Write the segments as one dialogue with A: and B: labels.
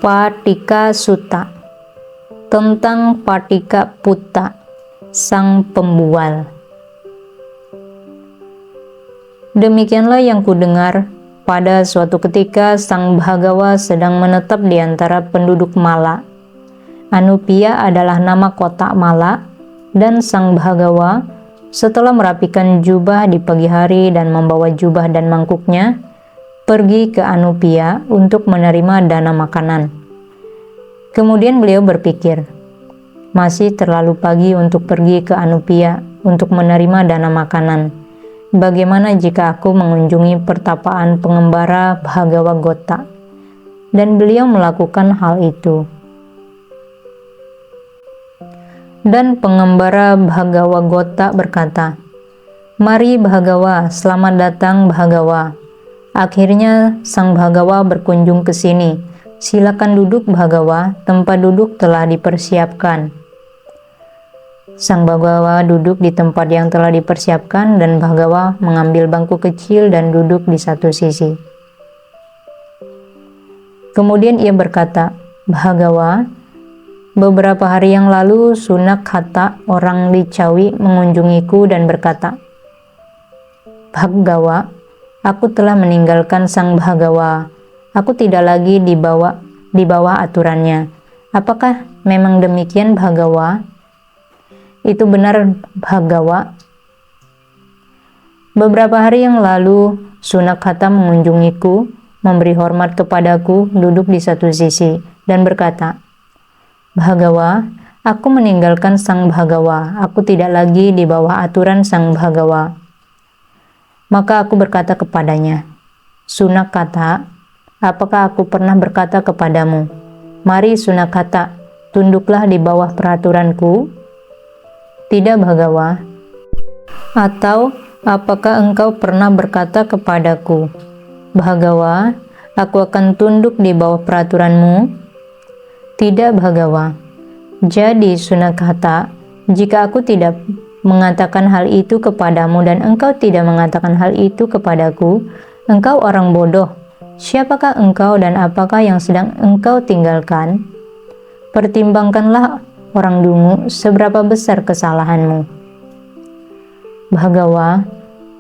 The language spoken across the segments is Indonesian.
A: Patika Sutta, tentang Patikaputta, sang pembual. Demikianlah yang kudengar, pada suatu ketika Sang Bhagawa sedang menetap di antara penduduk Mala. Anupiya adalah nama kota Mala, dan Sang Bhagawa setelah merapikan jubah di pagi hari dan membawa jubah dan mangkuknya, pergi ke Anupiya untuk menerima dana makanan. Kemudian beliau berpikir, masih terlalu pagi untuk pergi ke Anupiya untuk menerima dana makanan. Bagaimana jika aku mengunjungi pertapaan pengembara Bhagawagota? Dan beliau melakukan hal itu. Dan pengembara Bhagawagota berkata, "Mari Bhagawa, selamat datang Bhagawa." Akhirnya Sang Bhagawa berkunjung ke sini. "Silakan duduk Bhagawa, tempat duduk telah dipersiapkan." Sang Bhagawa duduk di tempat yang telah dipersiapkan dan Bhagawa mengambil bangku kecil dan duduk di satu sisi. Kemudian ia berkata, "Bhagawa, beberapa hari yang lalu Sunakhatta orang Lichawi mengunjungiku dan berkata, 'Bhagawa, aku telah meninggalkan Sang Bhagawa. Aku tidak lagi di bawah aturannya. Apakah memang demikian Bhagawa?' Itu benar Bhagawa. Beberapa hari yang lalu Sunakhatta mengunjungiku, memberi hormat kepadaku, duduk di satu sisi, dan berkata, 'Bhagawa, aku meninggalkan Sang Bhagawa. Aku tidak lagi di bawah aturan Sang Bhagawa.' Maka aku berkata kepadanya, 'Sunakhatta, apakah aku pernah berkata kepadamu, mari Sunakhatta, tunduklah di bawah peraturanku?' Tidak Bhagawa. Atau apakah engkau pernah berkata kepadaku, Bhagawa, aku akan tunduk di bawah peraturanmu? Tidak Bhagawa. Jadi Sunakhatta, jika aku tidak mengatakan hal itu kepadamu dan engkau tidak mengatakan hal itu kepadaku, engkau orang bodoh. Siapakah engkau dan apakah yang sedang engkau tinggalkan? Pertimbangkanlah orang dungu, seberapa besar kesalahanmu. Bhagawa,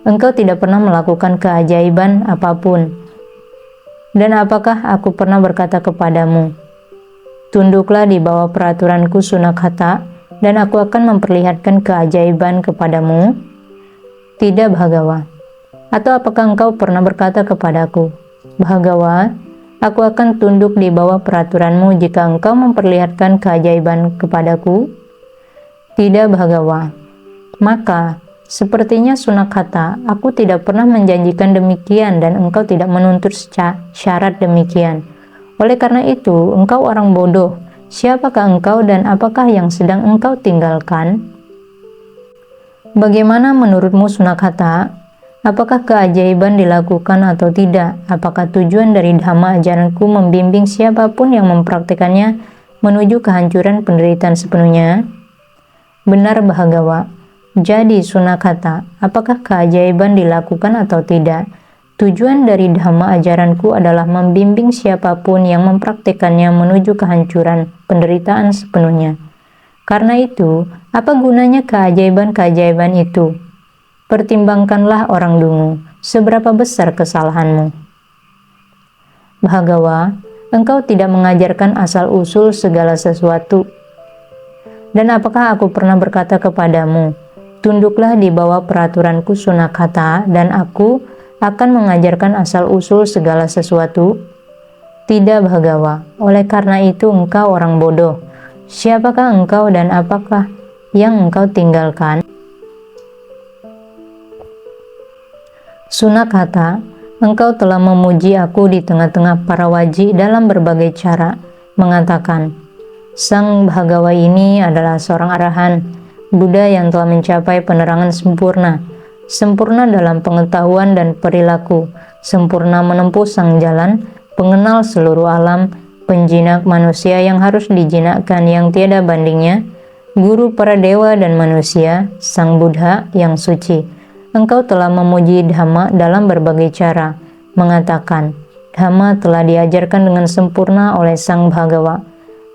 A: engkau tidak pernah melakukan keajaiban apapun. Dan apakah aku pernah berkata kepadamu, tunduklah di bawah peraturanku Sunakhatta, dan aku akan memperlihatkan keajaiban kepadamu? Tidak Bhagawa. Atau apakah engkau pernah berkata kepadaku, Bhagawa, aku akan tunduk di bawah peraturanmu jika engkau memperlihatkan keajaiban kepadaku? Tidak Bhagawa. Maka, sepertinya Sunakhatta, aku tidak pernah menjanjikan demikian dan engkau tidak menuntut syarat demikian. Oleh karena itu, engkau orang bodoh. Siapakah engkau dan apakah yang sedang engkau tinggalkan? Bagaimana menurutmu Sunakhatta? Apakah keajaiban dilakukan atau tidak? Apakah tujuan dari dhamma ajaranku membimbing siapapun yang mempraktikannya menuju kehancuran penderitaan sepenuhnya? Benar Bhagawa. Jadi Sunakhatta, apakah keajaiban dilakukan atau tidak? Tujuan dari dhamma ajaranku adalah membimbing siapapun yang mempraktikannya menuju kehancuran penderitaan sepenuhnya. Karena itu, apa gunanya keajaiban-keajaiban itu? Pertimbangkanlah orang dungu, seberapa besar kesalahanmu. Bhagawa, engkau tidak mengajarkan asal-usul segala sesuatu. Dan apakah aku pernah berkata kepadamu, tunduklah di bawah peraturanku Sunakhatta, dan aku akan mengajarkan asal-usul segala sesuatu? Tidak Bhagawa. Oleh karena itu engkau orang bodoh. Siapakah engkau dan apakah yang engkau tinggalkan? Sunakhatta, engkau telah memuji aku di tengah-tengah para waji dalam berbagai cara, mengatakan, Sang Bhagawa ini adalah seorang arahan, Buddha yang telah mencapai penerangan sempurna, sempurna dalam pengetahuan dan perilaku, sempurna menempuh sang jalan, pengenal seluruh alam, penjinak manusia yang harus dijinakkan yang tiada bandingnya, guru para dewa dan manusia, Sang Buddha yang suci. Engkau telah memuji Dhamma dalam berbagai cara, mengatakan, Dhamma telah diajarkan dengan sempurna oleh Sang Bhagawa,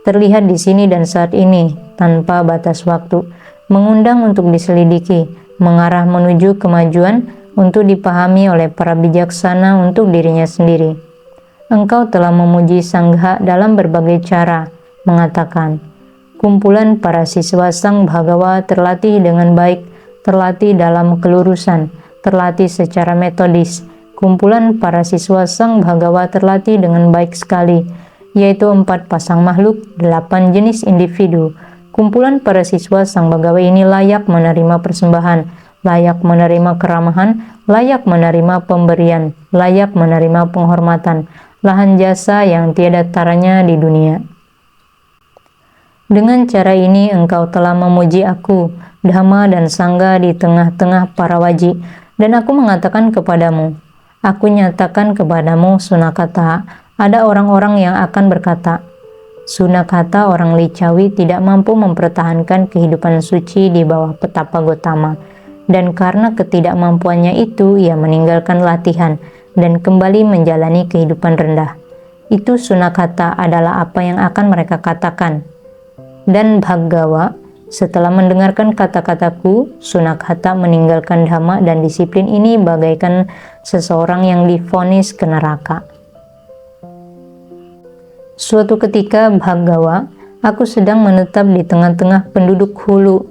A: terlihat di sini dan saat ini tanpa batas waktu, mengundang untuk diselidiki, mengarah menuju kemajuan untuk dipahami oleh para bijaksana untuk dirinya sendiri. Engkau telah memuji Sangha dalam berbagai cara, mengatakan, kumpulan para siswa Sang Bhagawa terlatih dengan baik, terlatih dalam kelurusan, terlatih secara metodis. Kumpulan para siswa Sang Bhagawa terlatih dengan baik sekali, yaitu 4 pasang makhluk, 8 jenis individu. Kumpulan para siswa Sang Bhagawa ini layak menerima persembahan, layak menerima keramahan, layak menerima pemberian, layak menerima penghormatan, lahan jasa yang tiada taranya di dunia. Dengan cara ini engkau telah memuji aku, Dhamma dan Sangha di tengah-tengah para wajib, dan aku mengatakan kepadamu, aku nyatakan kepadamu Sunakata, ada orang-orang yang akan berkata, Sunakata orang Licawi tidak mampu mempertahankan kehidupan suci di bawah petapa Gotama, dan karena ketidakmampuannya itu ia meninggalkan latihan dan kembali menjalani kehidupan rendah. Itu Sunakata adalah apa yang akan mereka katakan. Dan Bhagawa, setelah mendengarkan kata-kataku, Sunakata meninggalkan Dhamma dan disiplin ini bagaikan seseorang yang divonis ke neraka. Suatu ketika, Bhagawa, aku sedang menetap di tengah-tengah penduduk Hulu,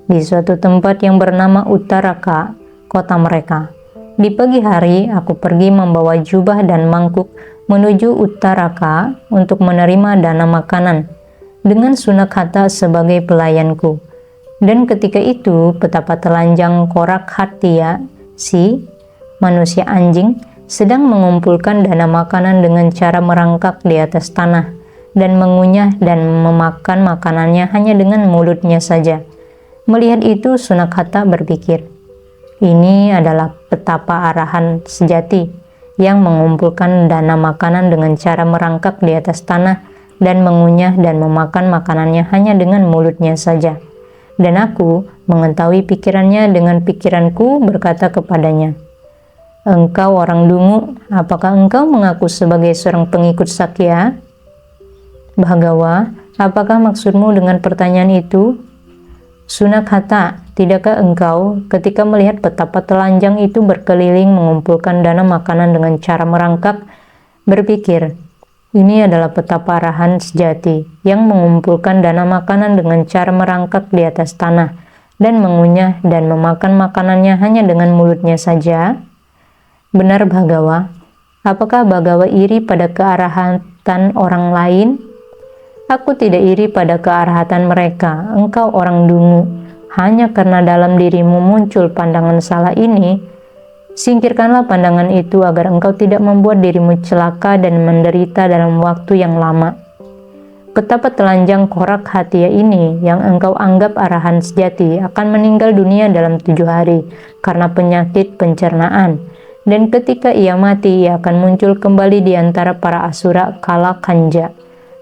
A: di suatu tempat yang bernama Uttaraka, kota mereka. Di pagi hari, aku pergi membawa jubah dan mangkuk menuju Uttaraka untuk menerima dana makanan, dengan Sunakata sebagai pelayanku. Dan ketika itu, betapa telanjang Korakhatya, si manusia anjing, sedang mengumpulkan dana makanan dengan cara merangkak di atas tanah, dan mengunyah dan memakan makanannya hanya dengan mulutnya saja. Melihat itu, Sunakata berpikir, ini adalah petapa arahan sejati, yang mengumpulkan dana makanan dengan cara merangkak di atas tanah, dan mengunyah dan memakan makanannya hanya dengan mulutnya saja. Dan aku mengetahui pikirannya dengan pikiranku berkata kepadanya, engkau orang dungu, apakah engkau mengaku sebagai seorang pengikut Sakya? Bhagawa, apakah maksudmu dengan pertanyaan itu? Sunakata, tidakkah engkau ketika melihat betapa telanjang itu berkeliling mengumpulkan dana makanan dengan cara merangkak, berpikir, ini adalah petapa arahan sejati yang mengumpulkan dana makanan dengan cara merangkak di atas tanah dan mengunyah dan memakan makanannya hanya dengan mulutnya saja? Benar Bhagawa, apakah Bhagawa iri pada kearahatan orang lain? Aku tidak iri pada kearahatan mereka, engkau orang dungu. Hanya karena dalam dirimu muncul pandangan salah ini, singkirkanlah pandangan itu agar engkau tidak membuat dirimu celaka dan menderita dalam waktu yang lama. Betapa telanjang Korakhatya ini yang engkau anggap arahan sejati akan meninggal dunia dalam 7 hari karena penyakit pencernaan. Dan ketika ia mati, ia akan muncul kembali di antara para asura Kalakanja,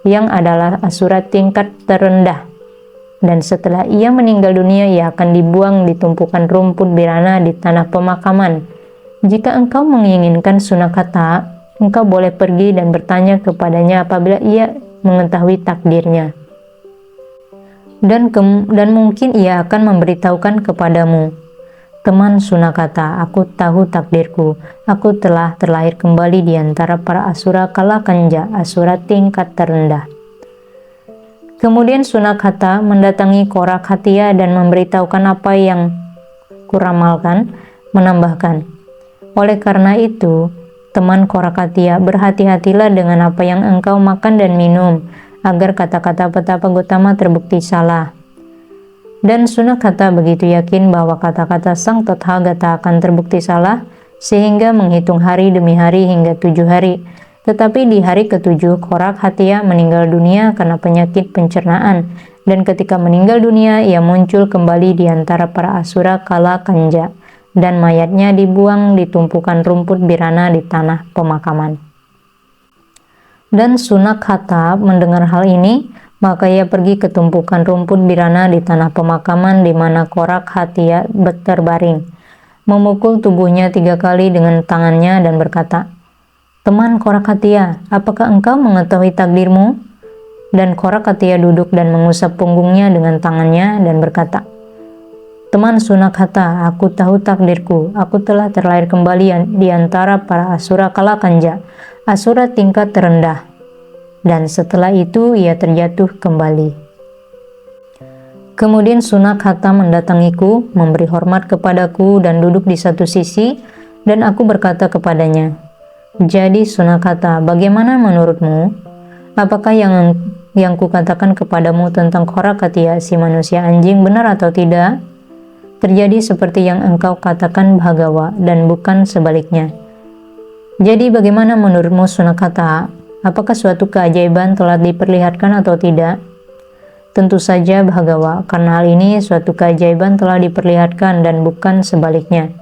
A: yang adalah asura tingkat terendah. Dan setelah ia meninggal dunia, ia akan dibuang di tumpukan rumput birana di tanah pemakaman. Jika engkau menginginkan Sunakata, engkau boleh pergi dan bertanya kepadanya apabila ia mengetahui takdirnya. Dan mungkin ia akan memberitahukan kepadamu, teman Sunakata, aku tahu takdirku. Aku telah terlahir kembali di antara para asura Kalakanja, asura tingkat terendah. Kemudian Sunakata mendatangi Korakhatya dan memberitahukan apa yang kuramalkan, menambahkan, oleh karena itu, teman Korakhatya, berhati-hatilah dengan apa yang engkau makan dan minum, agar kata-kata petapa Gotama terbukti salah. Dan Sunakata begitu yakin bahwa kata-kata Sang Tathagata akan terbukti salah, sehingga menghitung hari demi hari hingga 7 hari. Tetapi di hari ke-7, Korakhatya meninggal dunia karena penyakit pencernaan, dan ketika meninggal dunia, ia muncul kembali di antara para asura Kalakanja, dan mayatnya dibuang di tumpukan rumput birana di tanah pemakaman. Dan Sunakata mendengar hal ini, maka ia pergi ke tumpukan rumput birana di tanah pemakaman di mana Korakhatya terbaring, memukul tubuhnya 3 kali dengan tangannya dan berkata, Teman Korakatiya, apakah engkau mengetahui takdirmu? Dan Korakatiya duduk dan mengusap punggungnya dengan tangannya dan berkata, Teman Sunakata, aku tahu takdirku. Aku telah terlahir kembali di antara para asura Kalakanja, asura tingkat terendah. Dan setelah itu ia terjatuh kembali. Kemudian Sunakata mendatangiku, memberi hormat kepadaku dan duduk di satu sisi, dan aku berkata kepadanya, Jadi Sunakata, bagaimana menurutmu? Apakah yang kukatakan kepadamu tentang Korakatiya si manusia anjing benar atau tidak? Terjadi seperti yang engkau katakan Bhagawa dan bukan sebaliknya. Jadi bagaimana menurutmu Sunakata? Apakah suatu keajaiban telah diperlihatkan atau tidak? Tentu saja Bhagawa, karena hal ini suatu keajaiban telah diperlihatkan dan bukan sebaliknya.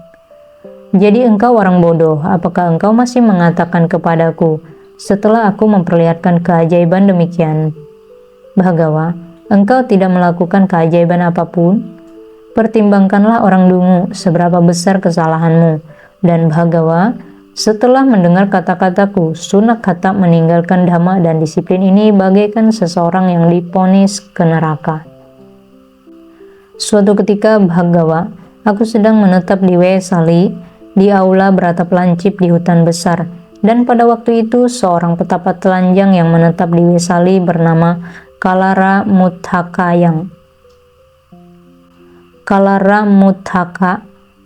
A: Jadi engkau orang bodoh, apakah engkau masih mengatakan kepadaku setelah aku memperlihatkan keajaiban demikian? Bhagawa, engkau tidak melakukan keajaiban apapun? Pertimbangkanlah orang dungu seberapa besar kesalahanmu. Dan Bhagawa, setelah mendengar kata-kataku, Sunakata meninggalkan dhamma dan disiplin ini bagaikan seseorang yang diponis ke neraka. Suatu ketika Bhagawa, aku sedang menetap di Vesali, di aula beratap lancip di hutan besar, dan pada waktu itu seorang petapa telanjang yang menetap di Vesali bernama Kalara Muthaka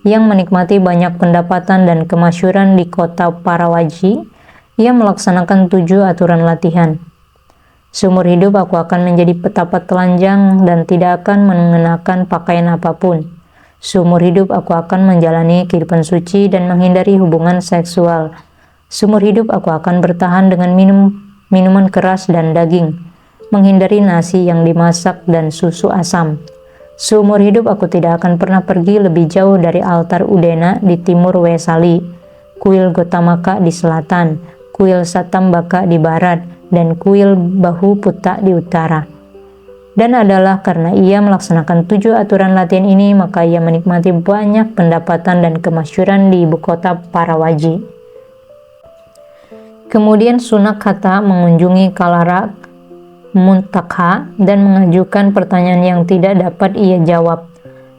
A: yang menikmati banyak pendapatan dan kemasyhuran di kota Parawaji. Ia melaksanakan 7 aturan latihan. Seumur hidup aku akan menjadi petapa telanjang dan tidak akan mengenakan pakaian apapun. Seumur hidup aku akan menjalani kehidupan suci dan menghindari hubungan seksual. Seumur hidup aku akan bertahan dengan minuman keras dan daging, menghindari nasi yang dimasak dan susu asam. Seumur hidup aku tidak akan pernah pergi lebih jauh dari altar Udena di timur Vesali, kuil Gotamaka di selatan, kuil Satambaka di barat, dan kuil Bahuputta di utara. Dan adalah karena ia melaksanakan 7 aturan latihan ini, maka ia menikmati banyak pendapatan dan kemasyhuran di ibu kota Parawaji. Kemudian Sunakata mengunjungi Kalara Muntaka dan mengajukan pertanyaan yang tidak dapat ia jawab.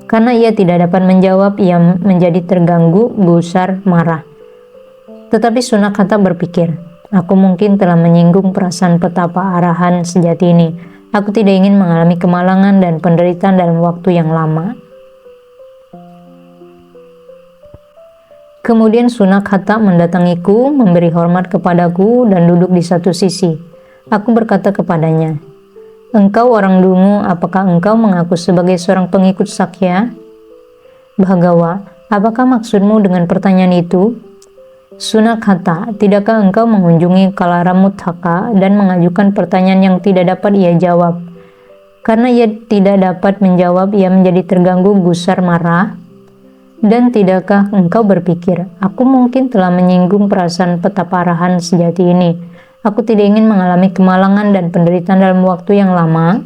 A: Karena ia tidak dapat menjawab, ia menjadi terganggu, gusar, marah. Tetapi Sunakata berpikir, aku mungkin telah menyinggung perasaan petapa arahan sejati ini. Aku tidak ingin mengalami kemalangan dan penderitaan dalam waktu yang lama. Kemudian Sunakata mendatangiku, memberi hormat kepadaku dan duduk di satu sisi. Aku berkata kepadanya, Engkau orang dungu, apakah engkau mengaku sebagai seorang pengikut Sakya? Bhagawa, apakah maksudmu dengan pertanyaan itu? Sunakata, tidakkah engkau mengunjungi Kalara Muthaka dan mengajukan pertanyaan yang tidak dapat ia jawab? Karena ia tidak dapat menjawab, ia menjadi terganggu, gusar, marah. Dan tidakkah engkau berpikir, aku mungkin telah menyinggung perasaan petapa arahan sejati ini? Aku tidak ingin mengalami kemalangan dan penderitaan dalam waktu yang lama.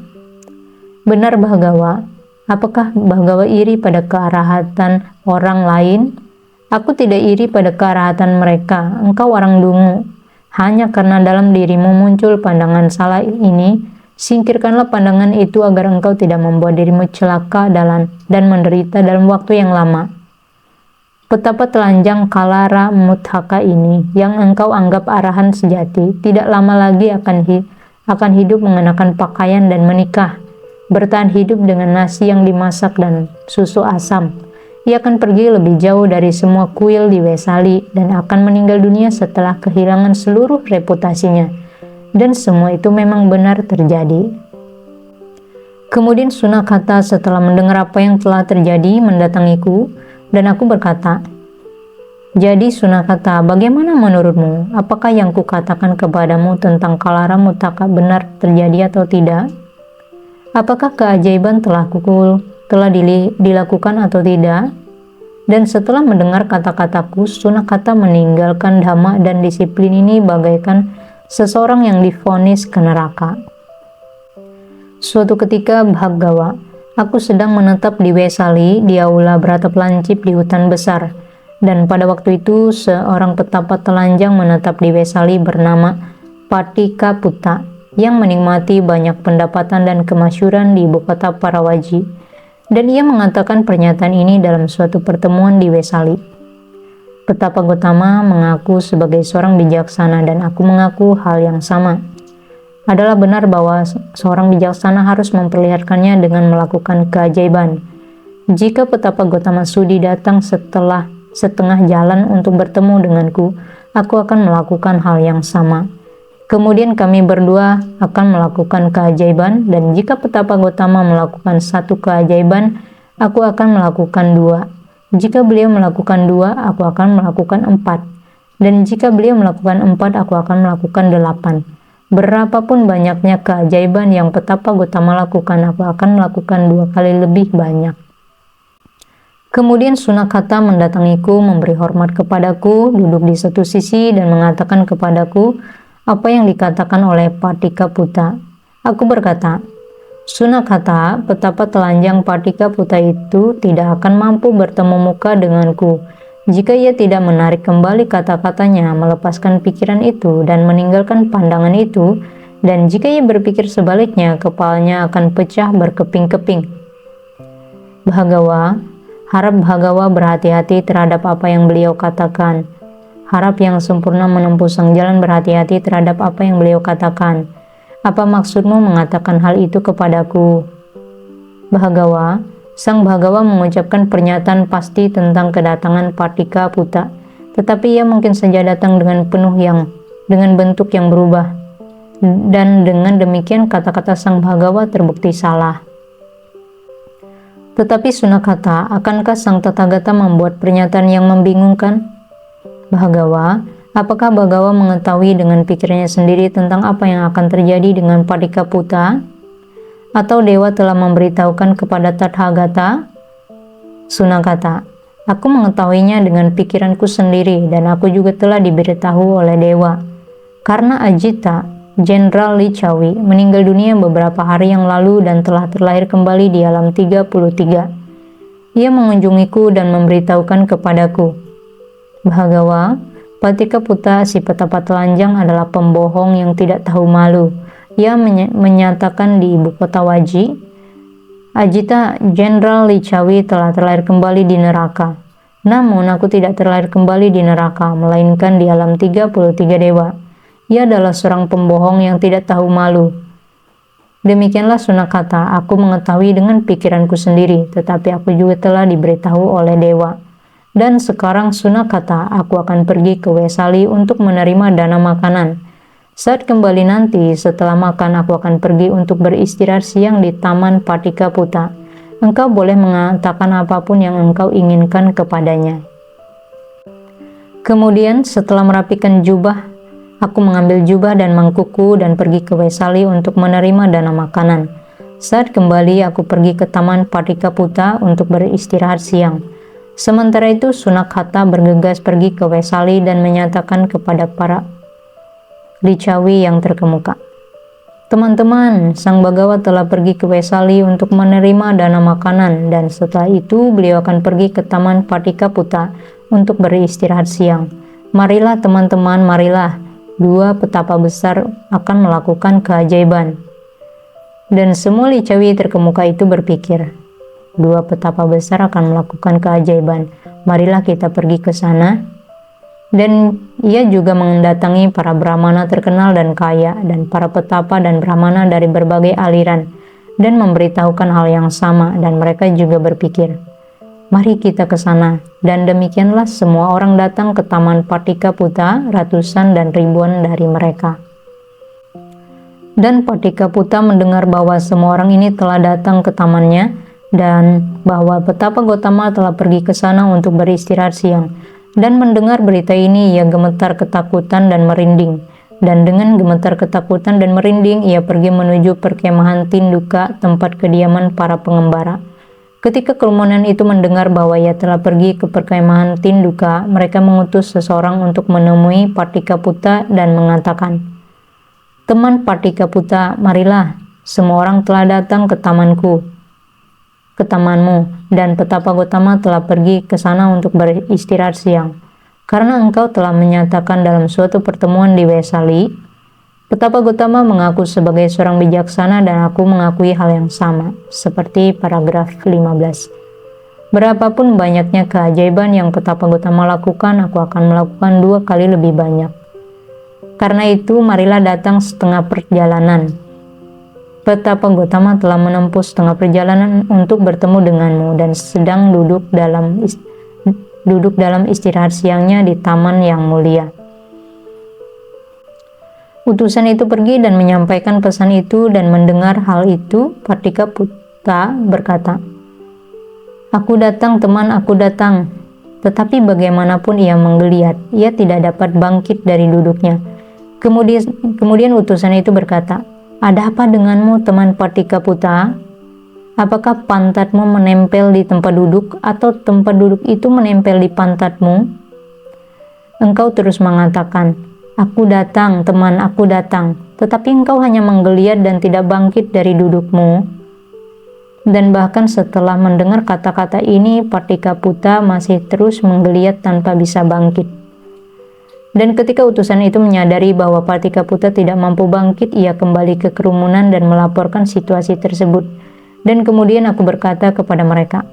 A: Benar Bhagawa, apakah Bhagawa iri pada kearahatan orang lain? Aku tidak iri pada kearahatan mereka. Engkau orang dungu. Hanya karena dalam dirimu muncul pandangan salah ini, singkirkanlah pandangan itu agar engkau tidak membuat dirimu celaka dan menderita dalam waktu yang lama. Petapa telanjang Kalara Muthaka ini yang engkau anggap arahan sejati tidak lama lagi akan hidup mengenakan pakaian dan menikah, bertahan hidup dengan nasi yang dimasak dan susu asam. Ia akan pergi lebih jauh dari semua kuil di Vesali dan akan meninggal dunia setelah kehilangan seluruh reputasinya. Dan semua itu memang benar terjadi. Kemudian Sunakata setelah mendengar apa yang telah terjadi mendatangiku, dan aku berkata, Jadi Sunakata, bagaimana menurutmu? Apakah yang kukatakan kepadamu tentang Kalara Muthaka benar terjadi atau tidak? Apakah keajaiban telah dilakukan atau tidak? Dan setelah mendengar kata-kataku, Sunakata meninggalkan dhamma dan disiplin ini bagaikan seseorang yang divonis ke neraka. Suatu ketika Bhagawa, aku sedang menetap di Vesali, di aula beratap lancip di hutan besar, Dan pada waktu itu seorang petapa telanjang menetap di Wesali bernama Patikaputa yang menikmati banyak pendapatan dan kemasyhuran di ibu kota Parawaji. Dan ia mengatakan pernyataan ini dalam suatu pertemuan di Wesali. Petapa Gotama mengaku sebagai seorang bijaksana dan aku mengaku hal yang sama. Adalah benar bahwa seorang bijaksana harus memperlihatkannya dengan melakukan keajaiban. Jika petapa Gotama Sudi datang setelah setengah jalan untuk bertemu denganku, aku akan melakukan hal yang sama. Kemudian kami berdua akan melakukan keajaiban, dan jika petapa Gotama melakukan satu keajaiban, aku akan melakukan dua. Jika beliau melakukan dua, aku akan melakukan empat. Dan jika beliau melakukan empat, aku akan melakukan 8. Berapapun banyaknya keajaiban yang petapa Gotama lakukan, aku akan melakukan 2 kali lebih banyak. Kemudian Sunakata mendatangiku, memberi hormat kepadaku, duduk di satu sisi dan mengatakan kepadaku apa yang dikatakan oleh Patikaputa. Aku berkata, Sunakata, petapa telanjang Patikaputa itu tidak akan mampu bertemu muka denganku jika ia tidak menarik kembali kata-katanya, melepaskan pikiran itu dan meninggalkan pandangan itu, dan jika ia berpikir sebaliknya, kepalanya akan pecah berkeping-keping. Bhagawa, harap Bhagawa berhati-hati terhadap apa yang beliau katakan. Harap yang sempurna menempuh sang jalan berhati-hati terhadap apa yang beliau katakan. Apa maksudmu mengatakan hal itu kepadaku? Bhagawa, sang Bhagawa mengucapkan pernyataan pasti tentang kedatangan Patikaputa, tetapi ia mungkin saja datang dengan dengan bentuk yang berubah. Dan dengan demikian kata-kata sang Bhagawa terbukti salah. Tetapi Sunakata, akankah sang Tathagata membuat pernyataan yang membingungkan? Bhagawa, apakah Bhagawa mengetahui dengan pikirannya sendiri tentang apa yang akan terjadi dengan Patikaputa? Atau dewa telah memberitahukan kepada Tathagata? Sunakata, aku mengetahuinya dengan pikiranku sendiri dan aku juga telah diberitahu oleh dewa. Karena Ajita, Jenderal Lichawi, meninggal dunia beberapa hari yang lalu dan telah terlahir kembali di alam 33. Ia mengunjungiku dan memberitahukan kepadaku, Bhagawa, Patikaputa si petapa telanjang adalah pembohong yang tidak tahu malu. Ia menyatakan di ibu kota Waji, Ajita Jenderal Lichawi telah terlahir kembali di neraka. Namun aku tidak terlahir kembali di neraka, melainkan di alam 33 dewa. Ia adalah seorang pembohong yang tidak tahu malu. Demikianlah Sunakata, aku mengetahui dengan pikiranku sendiri, tetapi aku juga telah diberitahu oleh dewa. Dan sekarang Sunakata, aku akan pergi ke Wesali untuk menerima dana makanan. Saat kembali nanti, setelah makan aku akan pergi untuk beristirahat siang di Taman Patikaputa. Engkau boleh mengatakan apapun yang engkau inginkan kepadanya. Kemudian setelah merapikan jubah, aku mengambil jubah dan mangkukku dan pergi ke Wesali untuk menerima dana makanan. Saat kembali, aku pergi ke Taman Patikaputa untuk beristirahat siang. Sementara itu, Sunakata bergegas pergi ke Wesali dan menyatakan kepada para Lichawi yang terkemuka, teman-teman, sang Bhagawa telah pergi ke Wesali untuk menerima dana makanan dan setelah itu beliau akan pergi ke Taman Patikaputa untuk beristirahat siang. Marilah teman-teman, marilah. 2 petapa besar akan melakukan keajaiban. Dan semua Lichawi terkemuka itu berpikir, 2 petapa besar akan melakukan keajaiban. Marilah kita pergi ke sana. Dan ia juga mendatangi para brahmana terkenal dan kaya dan para petapa dan brahmana dari berbagai aliran dan memberitahukan hal yang sama, dan mereka juga berpikir, mari kita ke sana. Dan demikianlah semua orang datang ke Taman Patikaputa, ratusan dan ribuan dari mereka. Dan Patikaputa mendengar bahwa semua orang ini telah datang ke tamannya dan bahwa petapa Gotama telah pergi ke sana untuk beristirahat siang. Dan mendengar berita ini, ia gemetar ketakutan dan merinding. Dan dengan gemetar ketakutan dan merinding, ia pergi menuju perkemahan Tinduka, tempat kediaman para pengembara. Ketika kerumunan itu mendengar bahwa ia telah pergi ke perkemahan Tinduka, mereka mengutus seseorang untuk menemui Patikaputa dan mengatakan, teman Patikaputa, marilah, semua orang telah datang ke tamanku. ke tamanmu, dan petapa Gotama telah pergi ke sana untuk beristirahat siang. Karena engkau telah menyatakan dalam suatu pertemuan di Vesali, petapa Gotama mengaku sebagai seorang bijaksana dan aku mengakui hal yang sama, seperti paragraf 15. Berapapun banyaknya keajaiban yang petapa Gotama lakukan, aku akan melakukan 2 kali lebih banyak. Karena itu, marilah datang setengah perjalanan. Petapa Gotama telah menempuh setengah perjalanan untuk bertemu denganmu dan sedang duduk dalam istirahat siangnya di taman yang mulia. Utusan itu pergi dan menyampaikan pesan itu, dan mendengar hal itu, Patikaputa berkata, "Aku datang teman, aku datang." Tetapi bagaimanapun ia menggeliat, ia tidak dapat bangkit dari duduknya. Kemudian utusan itu berkata, "Ada apa denganmu teman Patikaputa? Apakah pantatmu menempel di tempat duduk, atau tempat duduk itu menempel di pantatmu?" Engkau terus mengatakan, "Aku datang teman, aku datang." Tetapi engkau hanya menggeliat dan tidak bangkit dari dudukmu. Dan bahkan setelah mendengar kata-kata ini, Patikaputa masih terus menggeliat tanpa bisa bangkit. Dan ketika utusan itu menyadari bahwa Patikaputa tidak mampu bangkit, ia kembali ke kerumunan dan melaporkan situasi tersebut. Dan kemudian aku berkata kepada mereka,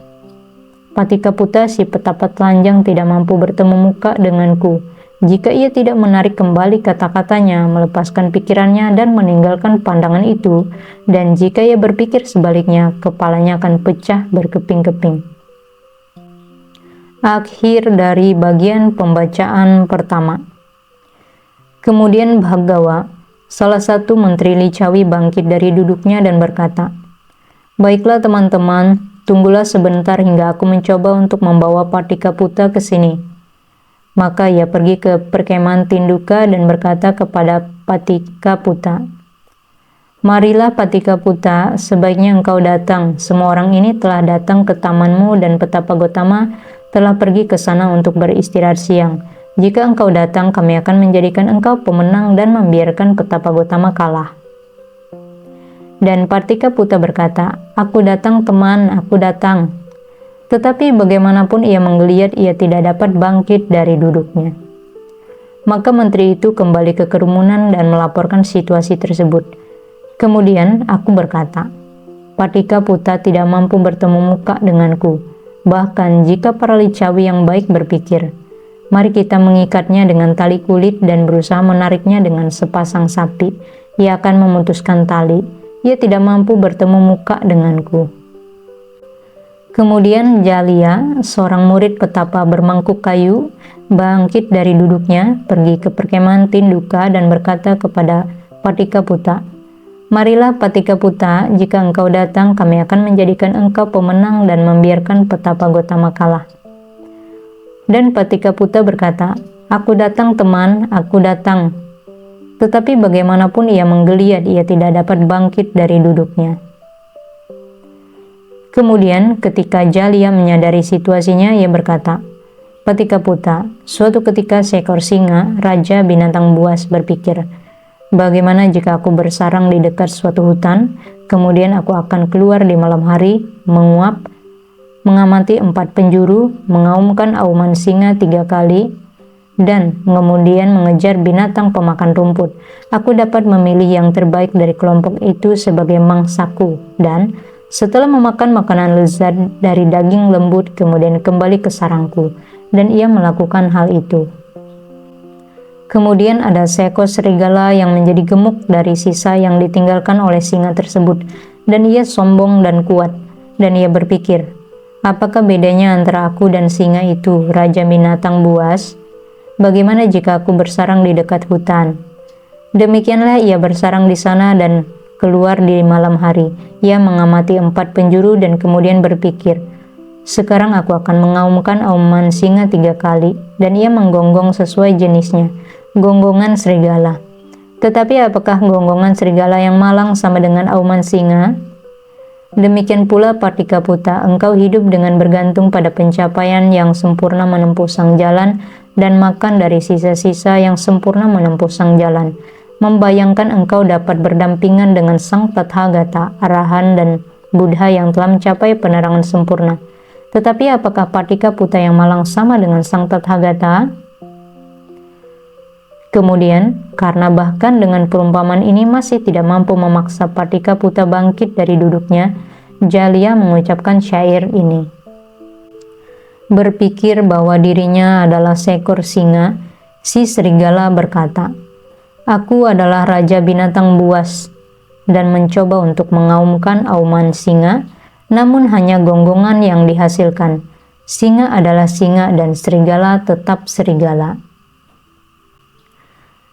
A: "Patikaputa, si petapa telanjang, tidak mampu bertemu muka denganku. Jika ia tidak menarik kembali kata-katanya, melepaskan pikirannya dan meninggalkan pandangan itu, dan jika ia berpikir sebaliknya, kepalanya akan pecah berkeping-keping." Akhir dari bagian pembacaan pertama. Kemudian Bhagawa, salah satu menteri Licawi, bangkit dari duduknya dan berkata, "Baiklah teman-teman, tunggulah sebentar hingga aku mencoba untuk membawa Patikaputa ke sini." Maka ia pergi ke perkemahan Tinduka dan berkata kepada Patikaputa, "Marilah Patikaputa, sebaiknya engkau datang. Semua orang ini telah datang ke tamanmu dan petapa Gotama telah pergi ke sana untuk beristirahat siang. Jika engkau datang, kami akan menjadikan engkau pemenang dan membiarkan petapa Gotama kalah." Dan Patikaputa berkata, "Aku datang teman, aku datang." Tetapi bagaimanapun ia menggeliat, ia tidak dapat bangkit dari duduknya. Maka menteri itu kembali ke kerumunan dan melaporkan situasi tersebut. Kemudian aku berkata, "Patikaputa tidak mampu bertemu muka denganku. Bahkan jika para Licawi yang baik berpikir, mari kita mengikatnya dengan tali kulit dan berusaha menariknya dengan sepasang sapi, ia akan memutuskan tali. Ia tidak mampu bertemu muka denganku." Kemudian Jalia, seorang murid petapa bermangkuk kayu, bangkit dari duduknya, pergi ke perkemahan Tinduka dan berkata kepada Patikaputa, "Marilah Patikaputa, jika engkau datang, kami akan menjadikan engkau pemenang dan membiarkan petapa Gotama kalah." Dan Patikaputa berkata, "Aku datang teman, aku datang." Tetapi bagaimanapun ia menggeliat, ia tidak dapat bangkit dari duduknya. Kemudian ketika Jalia menyadari situasinya, ia berkata, "Patikaputa, suatu ketika seekor singa, raja binatang buas, berpikir, bagaimana jika aku bersarang di dekat suatu hutan, kemudian aku akan keluar di malam hari, menguap, mengamati 4 penjuru, mengaumkan auman singa 3 kali, dan kemudian mengejar binatang pemakan rumput. Aku dapat memilih yang terbaik dari kelompok itu sebagai mangsaku, dan setelah memakan makanan lezat dari daging lembut, kemudian kembali ke sarangku." Dan ia melakukan hal itu. Kemudian ada seekor serigala yang menjadi gemuk dari sisa yang ditinggalkan oleh singa tersebut, dan ia sombong dan kuat, dan ia berpikir, "Apakah bedanya antara aku dan singa itu, raja binatang buas? Bagaimana jika aku bersarang di dekat hutan?" Demikianlah ia bersarang di sana dan keluar di malam hari. Ia mengamati 4 penjuru dan kemudian berpikir, "Sekarang aku akan mengaumkan auman singa 3 kali." Dan ia menggonggong sesuai jenisnya, gonggongan serigala. Tetapi apakah gonggongan serigala yang malang sama dengan auman singa? Demikian pula Patikaputa, engkau hidup dengan bergantung pada pencapaian yang sempurna menempuh sang jalan dan makan dari sisa-sisa yang sempurna menempuh sang jalan. Membayangkan engkau dapat berdampingan dengan sang Tathagata, Arahan, dan Buddha yang telah mencapai penerangan sempurna. Tetapi apakah Patika Puta yang malang sama dengan Sang Tathagata? Kemudian, karena bahkan dengan perumpamaan ini masih tidak mampu memaksa Patika Puta bangkit dari duduknya, Jalia mengucapkan syair ini. Berpikir bahwa dirinya adalah seekor singa, si serigala berkata, "Aku adalah raja binatang buas," dan mencoba untuk mengaumkan auman singa, namun hanya gonggongan yang dihasilkan. Singa adalah singa dan serigala tetap serigala.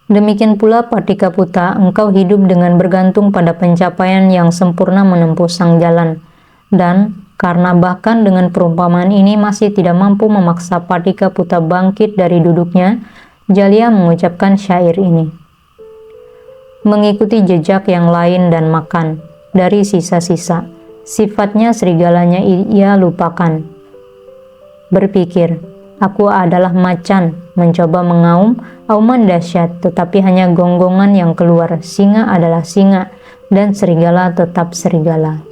A: Demikian pula Patika Puta, engkau hidup dengan bergantung pada pencapaian yang sempurna menempuh sang jalan. Dan karena bahkan dengan perumpamaan ini masih tidak mampu memaksa Patika Puta bangkit dari duduknya, Jalia mengucapkan syair ini. Mengikuti jejak yang lain dan makan dari sisa-sisa. Sifatnya serigalanya ia lupakan. Berpikir, aku adalah macan, mencoba mengaum, auman dahsyat, tetapi hanya gonggongan yang keluar. Singa adalah singa, dan serigala tetap serigala.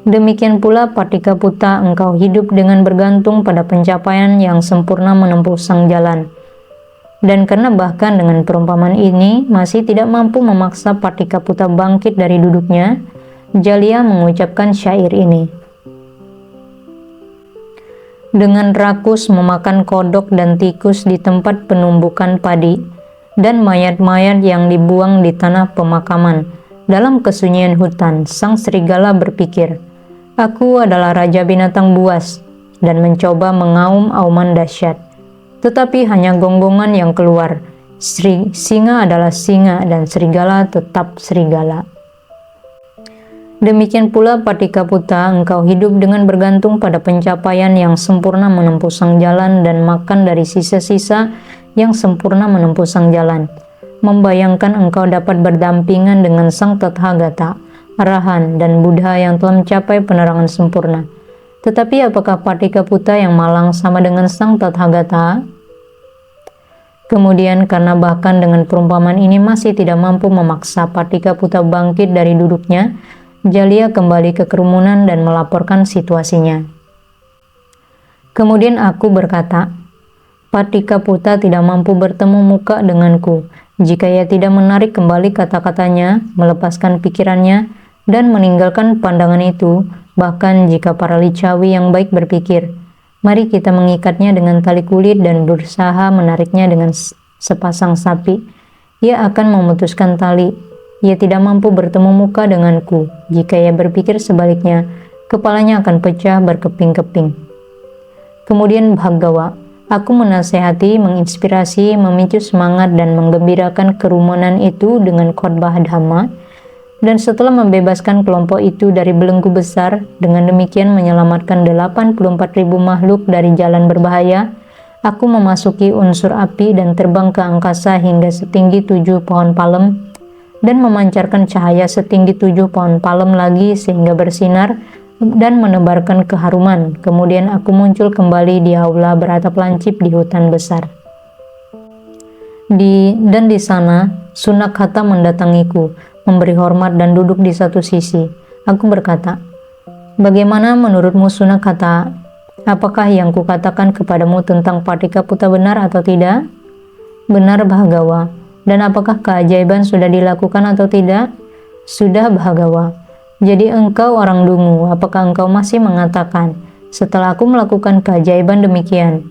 A: Demikian pula Patika Puta, engkau hidup dengan bergantung pada pencapaian yang sempurna menempuh sang jalan. Dan karena bahkan dengan perumpamaan ini masih tidak mampu memaksa Patika Puta bangkit dari duduknya, Jalia mengucapkan syair ini. Dengan rakus memakan kodok dan tikus di tempat penumbukan padi, dan mayat-mayat yang dibuang di tanah pemakaman, dalam kesunyian hutan, sang serigala berpikir, aku adalah raja binatang buas, dan mencoba mengaum auman dahsyat. Tetapi hanya gonggongan yang keluar. Singa adalah singa dan serigala tetap serigala. Demikian pula Patika Puta, engkau hidup dengan bergantung pada pencapaian yang sempurna menempuh sang jalan dan makan dari sisa-sisa yang sempurna menempuh sang jalan. Membayangkan engkau dapat berdampingan dengan Sang Tathagata, Arahan, dan Buddha yang telah mencapai penerangan sempurna. Tetapi apakah Patika Puta yang malang sama dengan Sang Tathagata? Kemudian karena bahkan dengan perumpamaan ini masih tidak mampu memaksa Patika Puta bangkit dari duduknya, Jalia kembali ke kerumunan dan melaporkan situasinya. Kemudian aku berkata, Patika Puta tidak mampu bertemu muka denganku jika ia tidak menarik kembali kata-katanya, melepaskan pikirannya, dan meninggalkan pandangan itu. Bahkan jika para licawi yang baik berpikir, mari kita mengikatnya dengan tali kulit dan berusaha menariknya dengan sepasang sapi, ia akan memutuskan tali. Ia tidak mampu bertemu muka denganku. Jika ia berpikir sebaliknya, kepalanya akan pecah berkeping-keping. Kemudian Bhagawa, aku menasehati, menginspirasi, memicu semangat dan menggembirakan kerumunan itu dengan khotbah Dhamma, dan setelah membebaskan kelompok itu dari belenggu besar, dengan demikian menyelamatkan 84.000 makhluk dari jalan berbahaya, aku memasuki unsur api dan terbang ke angkasa hingga setinggi 7 pohon palem, dan memancarkan cahaya setinggi 7 pohon palem lagi sehingga bersinar dan menebarkan keharuman. Kemudian aku muncul kembali di aula beratap lancip di hutan besar. Di sana, Sunakkhata mendatangiku, memberi hormat dan duduk di satu sisi. Aku berkata, bagaimana menurutmu Sunakkhata? Apakah yang kukatakan kepadamu tentang Patika Puta benar atau tidak? Benar Bhagawa. Dan apakah keajaiban sudah dilakukan atau tidak? Sudah Bhagawa. Jadi engkau orang dungu, apakah engkau masih mengatakan, setelah aku melakukan keajaiban demikian?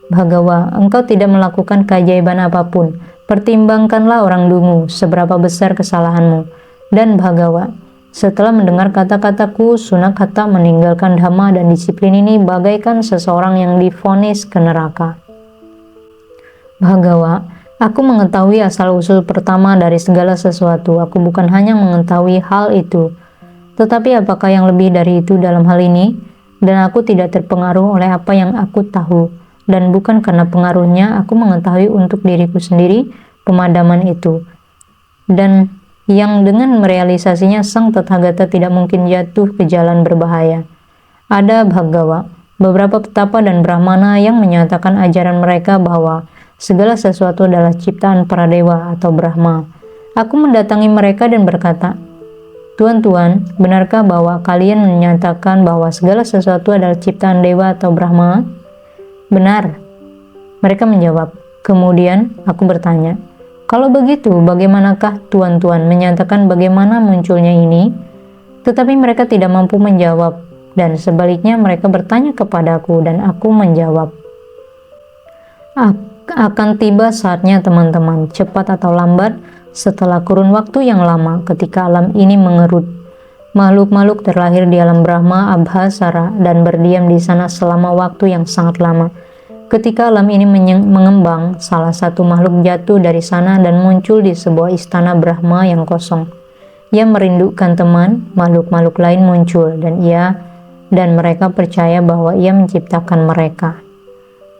A: Bhagawa, engkau tidak melakukan keajaiban apapun. Pertimbangkanlah orang dungu, seberapa besar kesalahanmu. Dan Bhagawa, setelah mendengar kata-kataku, Sunakkhata meninggalkan dhamma dan disiplin ini bagaikan seseorang yang divonis ke neraka. Bhagawa, aku mengetahui asal-usul pertama dari segala sesuatu. Aku bukan hanya mengetahui hal itu, tetapi apakah yang lebih dari itu dalam hal ini? Dan aku tidak terpengaruh oleh apa yang aku tahu. Dan bukan karena pengaruhnya aku mengetahui untuk diriku sendiri pemadaman itu. Dan yang dengan merealisasinya Sang Tathagata tidak mungkin jatuh ke jalan berbahaya. Ada Bhagawa, beberapa petapa dan brahmana yang menyatakan ajaran mereka bahwa segala sesuatu adalah ciptaan para dewa atau Brahma. Aku mendatangi mereka dan berkata, Tuan-tuan, benarkah bahwa kalian menyatakan bahwa segala sesuatu adalah ciptaan dewa atau Brahma? Benar, mereka menjawab. Kemudian aku bertanya, kalau begitu bagaimanakah tuan-tuan menyatakan bagaimana munculnya ini? Tetapi mereka tidak mampu menjawab, dan sebaliknya mereka bertanya kepadaku dan aku menjawab. Akan tiba saatnya teman-teman, cepat atau lambat, setelah kurun waktu yang lama ketika alam ini mengerut. Makhluk-makhluk terlahir di alam Brahma Abhasara dan berdiam di sana selama waktu yang sangat lama. Ketika alam ini mengembang, salah satu makhluk jatuh dari sana dan muncul di sebuah istana Brahma yang kosong. Ia merindukan teman, makhluk-makhluk lain muncul, dan mereka percaya bahwa ia menciptakan mereka.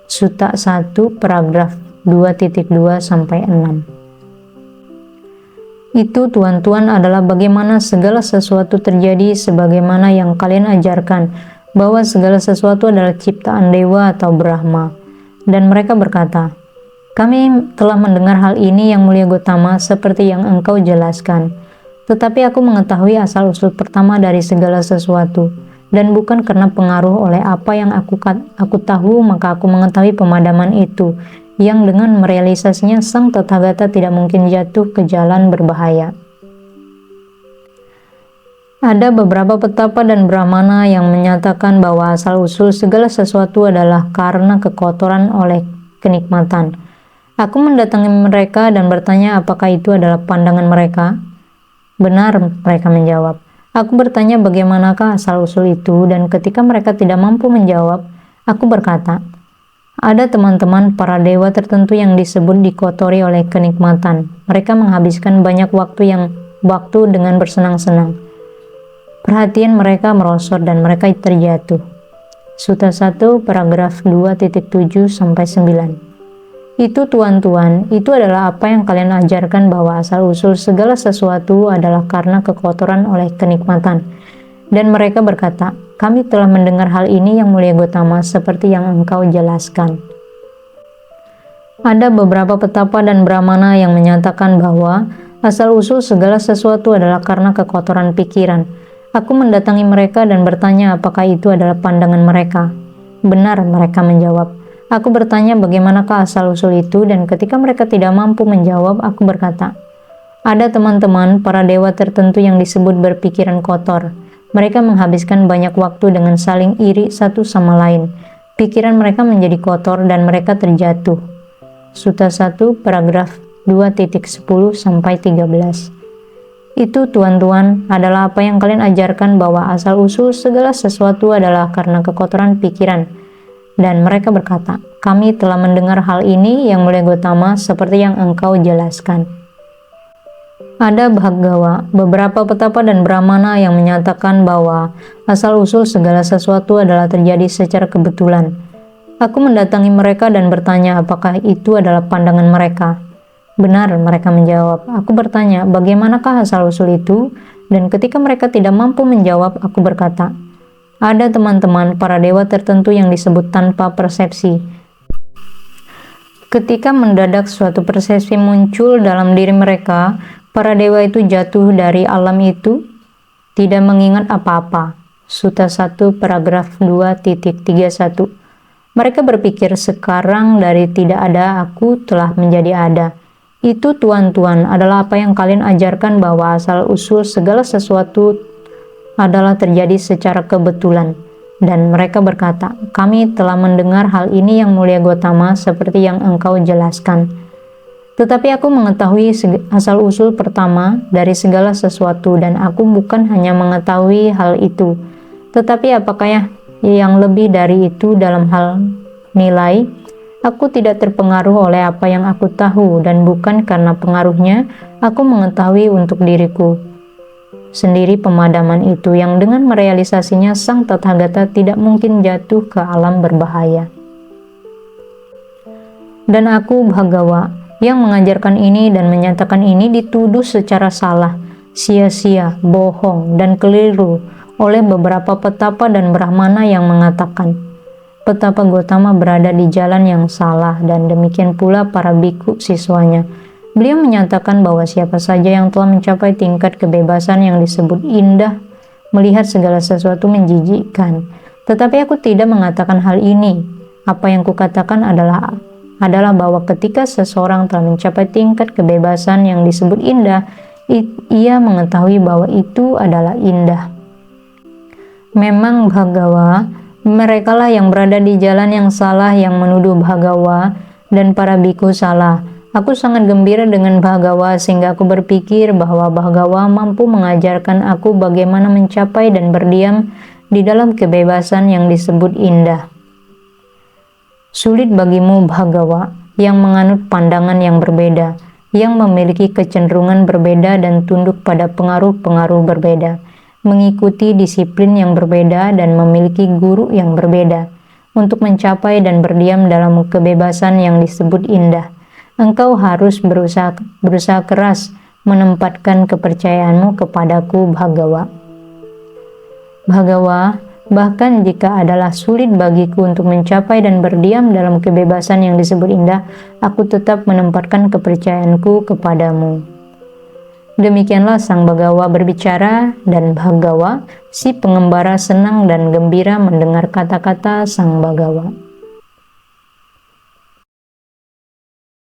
A: Sutta 1 paragraf 2.2-6. Itu tuan-tuan adalah bagaimana segala sesuatu terjadi sebagaimana yang kalian ajarkan, bahwa segala sesuatu adalah ciptaan dewa atau Brahma. Dan mereka berkata, kami telah mendengar hal ini yang mulia Gotama seperti yang engkau jelaskan. Tetapi aku mengetahui asal-usul pertama dari segala sesuatu, dan bukan karena pengaruh oleh apa yang aku tahu maka aku mengetahui pemadaman itu, yang dengan merealisasinya sang Tathagata tidak mungkin jatuh ke jalan berbahaya. Ada beberapa petapa dan brahmana yang menyatakan bahwa asal-usul segala sesuatu adalah karena kekotoran oleh kenikmatan. Aku mendatangi mereka dan bertanya apakah itu adalah pandangan mereka. Benar, mereka menjawab. Aku bertanya bagaimanakah asal-usul itu, dan ketika mereka tidak mampu menjawab, aku berkata, ada teman-teman para dewa tertentu yang disebut dikotori oleh kenikmatan. Mereka menghabiskan banyak waktu dengan bersenang-senang. Perhatian mereka merosot dan mereka terjatuh. Sutta 1 paragraf 2.7-9. Itu tuan-tuan, itu adalah apa yang kalian ajarkan bahwa asal-usul segala sesuatu adalah karena kekotoran oleh kenikmatan. Dan mereka berkata, kami telah mendengar hal ini yang mulia Gotama seperti yang engkau jelaskan. Ada beberapa petapa dan brahmana yang menyatakan bahwa asal-usul segala sesuatu adalah karena kekotoran pikiran. Aku mendatangi mereka dan bertanya apakah itu adalah pandangan mereka. Benar, mereka menjawab. Aku bertanya bagaimanakah asal-usul itu, dan ketika mereka tidak mampu menjawab, aku berkata, ada teman-teman para dewa tertentu yang disebut berpikiran kotor. Mereka menghabiskan banyak waktu dengan saling iri satu sama lain. Pikiran mereka menjadi kotor dan mereka terjatuh. Sutta 1 paragraf 2.10-13. Itu tuan-tuan adalah apa yang kalian ajarkan bahwa asal-usul segala sesuatu adalah karena kekotoran pikiran. Dan mereka berkata, kami telah mendengar hal ini yang mulia Gotama seperti yang engkau jelaskan. Ada Bhagawa, beberapa petapa dan brahmana yang menyatakan bahwa asal-usul segala sesuatu adalah terjadi secara kebetulan. Aku mendatangi mereka dan bertanya apakah itu adalah pandangan mereka. Benar, mereka menjawab. Aku bertanya, bagaimanakah asal-usul itu? Dan ketika mereka tidak mampu menjawab, aku berkata, ada teman-teman para dewa tertentu yang disebut tanpa persepsi. Ketika mendadak suatu persepsi muncul dalam diri mereka, para dewa itu jatuh dari alam itu, tidak mengingat apa-apa. Sutta 1 paragraf 2.31. Mereka berpikir sekarang dari tidak ada aku telah menjadi ada. Itu tuan-tuan adalah apa yang kalian ajarkan bahwa asal-usul segala sesuatu adalah terjadi secara kebetulan. Dan mereka berkata, kami telah mendengar hal ini yang mulia Gotama seperti yang engkau jelaskan. Tetapi aku mengetahui asal-usul pertama dari segala sesuatu, dan aku bukan hanya mengetahui hal itu, tetapi apakah yang lebih dari itu dalam hal nilai. Aku tidak terpengaruh oleh apa yang aku tahu, dan bukan karena pengaruhnya aku mengetahui untuk diriku sendiri pemadaman itu yang dengan merealisasinya sang Tathagata tidak mungkin jatuh ke alam berbahaya. Dan aku Bhagawa yang mengajarkan ini dan menyatakan ini dituduh secara salah, sia-sia, bohong, dan keliru oleh beberapa petapa dan brahmana yang mengatakan petapa Gotama berada di jalan yang salah, dan demikian pula para biku siswanya. Beliau menyatakan bahwa siapa saja yang telah mencapai tingkat kebebasan yang disebut indah, melihat segala sesuatu menjijikkan. Tetapi aku tidak mengatakan hal ini. Apa yang kukatakan adalah bahwa ketika seseorang telah mencapai tingkat kebebasan yang disebut indah, ia mengetahui bahwa itu adalah indah. Memang Bhagawa, merekalah yang berada di jalan yang salah yang menuduh Bhagawa dan para biku salah. Aku sangat gembira dengan Bhagawa sehingga aku berpikir bahwa Bhagawa mampu mengajarkan aku bagaimana mencapai dan berdiam di dalam kebebasan yang disebut indah. Sulit bagimu Bhagawa yang menganut pandangan yang berbeda, yang memiliki kecenderungan berbeda dan tunduk pada pengaruh-pengaruh berbeda, mengikuti disiplin yang berbeda dan memiliki guru yang berbeda, untuk mencapai dan berdiam dalam kebebasan yang disebut indah. Engkau harus berusaha keras menempatkan kepercayaanmu kepadaku Bhagawa. Bhagawa, bahkan jika adalah sulit bagiku untuk mencapai dan berdiam dalam kebebasan yang disebut indah, aku tetap menempatkan kepercayaanku kepadamu. Demikianlah Sang Bhagawa berbicara, dan Bhagawa, si pengembara senang dan gembira mendengar kata-kata Sang Bhagawa.